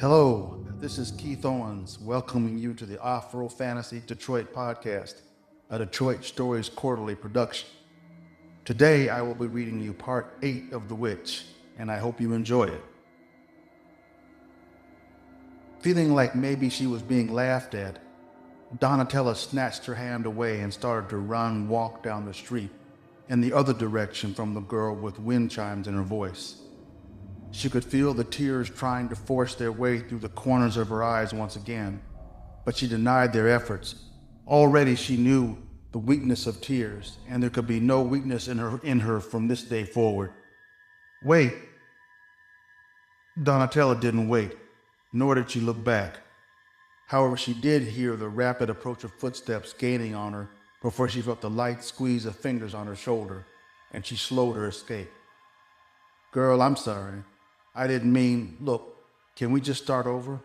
Hello, this is Keith Owens welcoming you to the Afro Fantasy Detroit podcast, a Detroit Stories quarterly production. Today I will be reading you part 8 of The Witch, and I hope you enjoy it. Feeling like maybe she was being laughed at, Donatella snatched her hand away and started to walk down the street in the other direction from the girl with wind chimes in her voice. She could feel the tears trying to force their way through the corners of her eyes once again, but she denied their efforts. Already she knew the weakness of tears, and there could be no weakness in her from this day forward. Wait. Donatella didn't wait, nor did she look back. However, she did hear the rapid approach of footsteps gaining on her before she felt the light squeeze of fingers on her shoulder, and she slowed her escape. Girl, I'm sorry. I didn't mean, look, can we just start over?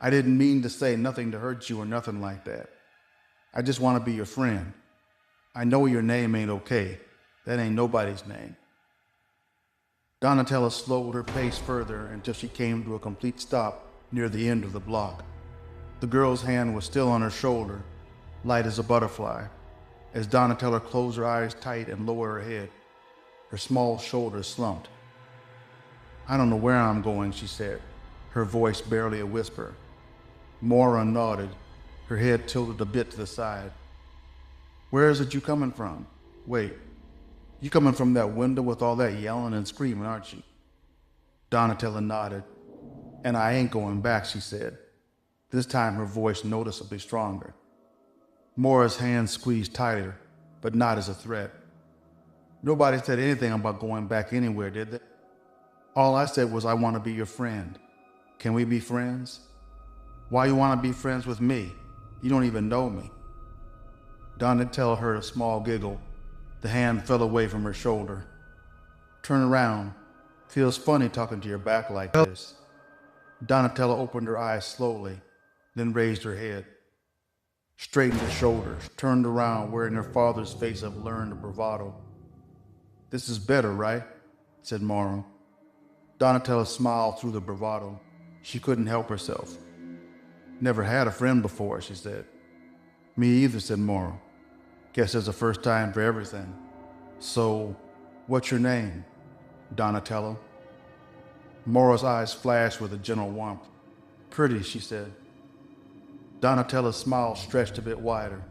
I didn't mean to say nothing to hurt you or nothing like that. I just want to be your friend. I know your name ain't okay. That ain't nobody's name. Donatella slowed her pace further until she came to a complete stop near the end of the block. The girl's hand was still on her shoulder, light as a butterfly. As Donatella closed her eyes tight and lowered her head, her small shoulders slumped. I don't know where I'm going, she said, her voice barely a whisper. Maura nodded, her head tilted a bit to the side. Where is it you coming from? Wait, you coming from that window with all that yelling and screaming, aren't you? Donatella nodded. And I ain't going back, she said, this time her voice noticeably stronger. Maura's hand squeezed tighter, but not as a threat. Nobody said anything about going back anywhere, did they? All I said was I want to be your friend. Can we be friends? Why you want to be friends with me? You don't even know me. Donatella heard a small giggle. The hand fell away from her shoulder. Turn around. Feels funny talking to your back like this. Donatella opened her eyes slowly, then raised her head. Straightened her shoulders, turned around wearing her father's face of learned bravado. This is better, right? Said Maura. Donatella smiled through the bravado. She couldn't help herself. Never had a friend before, she said. Me either, said Maura. Guess there's a first time for everything. So, what's your name? Donatella. Maura's eyes flashed with a gentle warmth. Pretty, she said. Donatella's smile stretched a bit wider.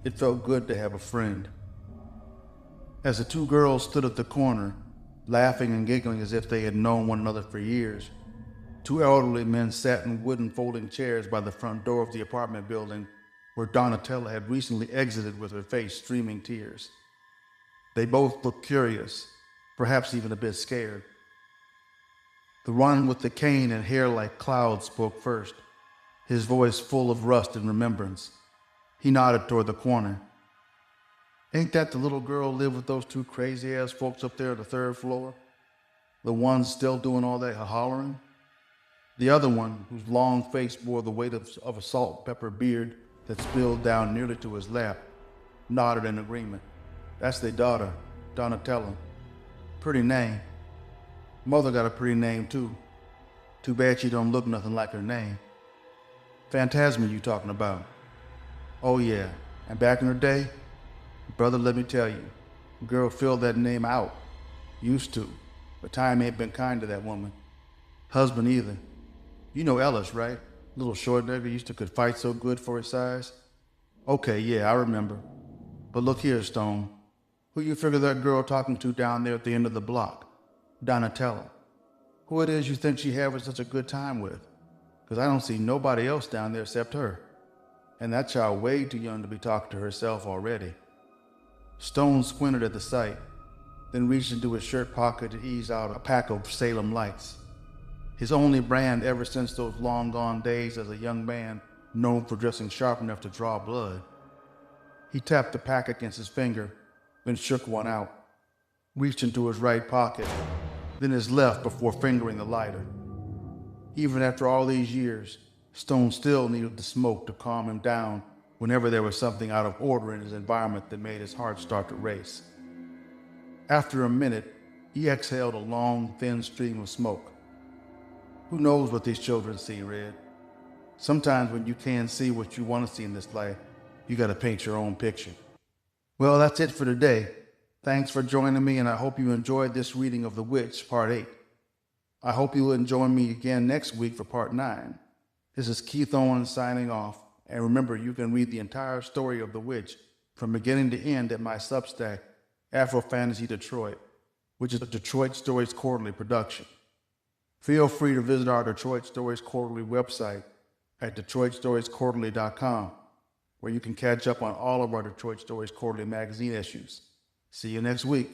It felt good to have a friend. As the two girls stood at the corner, laughing and giggling as if they had known one another for years, two elderly men sat in wooden folding chairs by the front door of the apartment building where Donatella had recently exited with her face streaming tears. They both looked curious, perhaps even a bit scared. The one with the cane and hair like clouds spoke first, his voice full of rust and remembrance. He nodded toward the corner. Ain't that the little girl live with those two crazy-ass folks up there on the third floor? The one still doing all that hollering? The other one, whose long face bore the weight of a salt pepper beard that spilled down nearly to his lap, nodded in agreement. That's their daughter, Donatella. Pretty name. Mother got a pretty name, too. Too bad she don't look nothing like her name. Phantasma you talking about? Oh yeah, and back in her day, brother, let me tell you, girl filled that name out. Used to, but time ain't been kind to that woman. Husband either. You know Ellis, right? Little short nigga used to could fight so good for his size. Okay, yeah, I remember. But look here, Stone. Who you figure that girl talking to down there at the end of the block? Donatella. Who it is you think she having such a good time with? Because I don't see nobody else down there except her. And that child way too young to be talking to herself already. Stone squinted at the sight, then reached into his shirt pocket to ease out a pack of Salem Lights. His only brand ever since those long-gone days as a young man known for dressing sharp enough to draw blood. He tapped the pack against his finger, then shook one out, reached into his right pocket, then his left before fingering the lighter. Even after all these years, Stone still needed the smoke to calm him down whenever there was something out of order in his environment that made his heart start to race. After a minute, he exhaled a long, thin stream of smoke. Who knows what these children see, Red? Sometimes when you can't see what you want to see in this life, you gotta paint your own picture. Well, that's it for today. Thanks for joining me, and I hope you enjoyed this reading of The Witch, Part 8. I hope you will join me again next week for Part 9. This is Keith Owens signing off, and remember, you can read the entire story of The Witch from beginning to end at my Substack, Afro Fantasy Detroit, which is a Detroit Stories Quarterly production. Feel free to visit our Detroit Stories Quarterly website at DetroitStoriesQuarterly.com, where you can catch up on all of our Detroit Stories Quarterly magazine issues. See you next week.